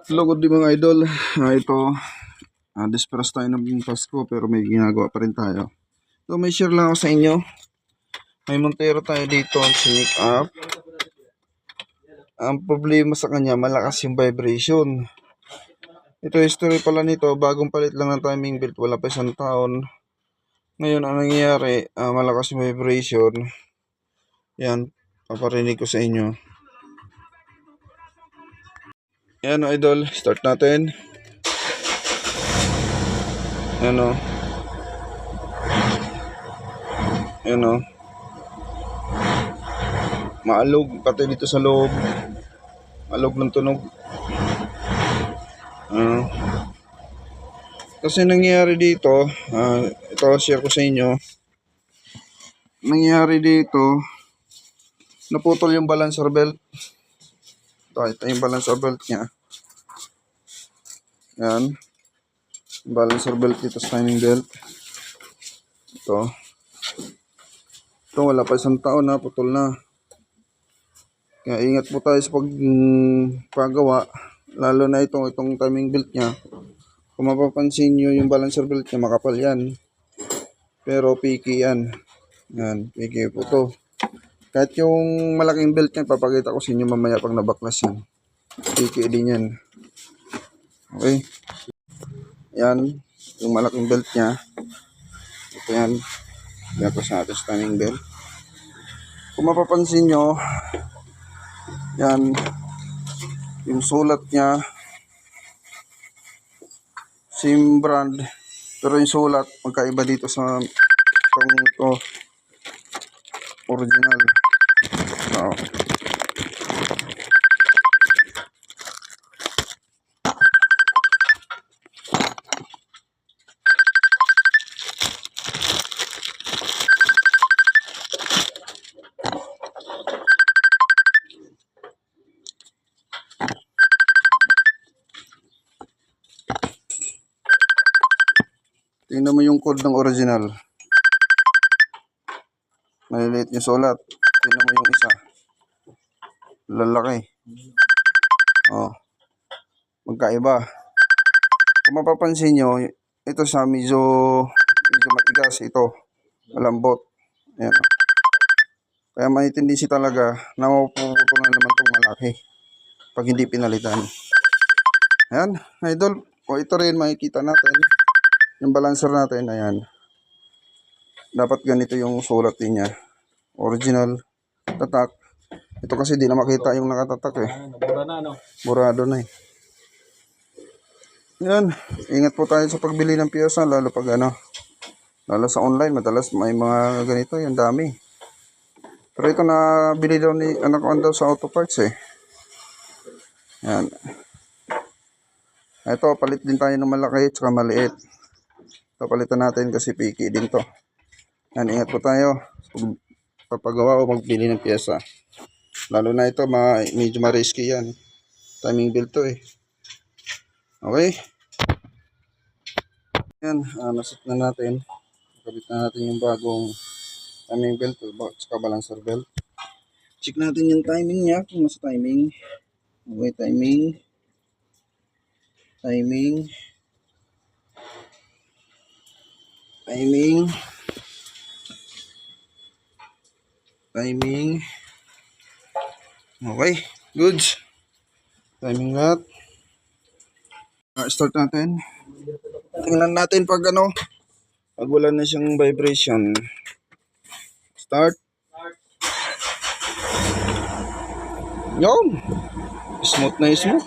Hello, good day mga idol. Ito, disperas tayo ng Pasko pero may ginagawa pa rin tayo. So may share lang ako sa inyo. May Montero tayo dito, sneak up. Ang problema sa kanya, malakas yung vibration. Ito history pala nito, bagong palit lang ng timing belt, wala pa isang taon. Ngayon ang nangyayari, malakas yung vibration. Yan, paparinig ko sa inyo. Yan idol, start natin. Yan o. Yan o. Maalog, pati dito sa loob. Maalog ng tunog. Kasi nangyayari dito, ito share ko sa inyo. Nangyayari dito, naputol yung balancer belt. Ito yung balancer belt niya. Yan. Balancer belt dito sa timing belt. Ito wala pa isang taon na, putol na. Kaya ingat po tayo sa paggawa. Lalo na itong timing belt niya. Kung mapapansin nyo yung balancer belt niya, makapal yan. Pero picky yan. Yan, picky po to. Kahit yung malaking belt niya, papakita ko sa inyo mamaya pag nabaklas yan. Picky din yan. Okay. Yan, yung malaking belt niya. Ito yan. Gagawin natin sa timing belt. Kung mapapansin nyo, yan, yung sulat niya, same brand, pero yung sulat, magkaiba dito sa ito, original. So, tingnan mo yung code ng original. Maliliit yung sulat. Tingnan mo yung isa. Lalaki. Oh. Magkaiba. Kung mapapansin nyo, ito sa medyo matigas. Ito. Malambot. Ayan. Kaya maitindisi talaga na mapuputo na naman itong malaki pag hindi pinalitan. Ayan. Idol. O ito rin makikita natin. Yung balancer natin. Ayan. Dapat ganito yung sulat niya. Original. Tatak. Ito kasi di na makita yung nakatatak eh. Nabura na, no? Burado na eh. Yan. Ingat po tayo sa pagbili ng piyesa. Lalo pag lalo sa online. Madalas may mga ganito. Yung dami. Pero ito na bili daw ni anak ko daw sa auto parts eh. Yan. Ito palit din tayo ng malaki at saka maliit. Ito palitan natin kasi picky din to. Yan, ingat po tayo papagawa o magbili ng piyesa. Lalo na ito, medyo ma-risky yan. Timing belt to eh. Okay. Yan, nasit na natin. Kabit na natin yung bagong timing belt at saka balancer belt. Check natin yung timing niya kung nasa timing. Okay, timing. Timing. Timing. Timing. Okay, goods. Timing lahat. Start natin. Tingnan natin pag pag wala na siyang vibration. Start. Yun. Smooth na smooth.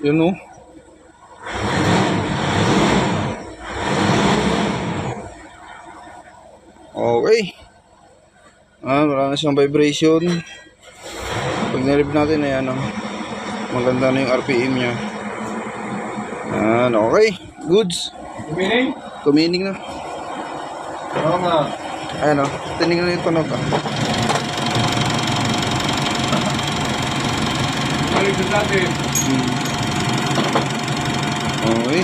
Yun o. Okay. Wala na siyang vibration. Pag nirib natin ay maganda na yung RPM niya. Okay. Goods. Kumining? Kumining na. Oo nga. Ayan tinignan na yung tunog Balik sa natin. Okay.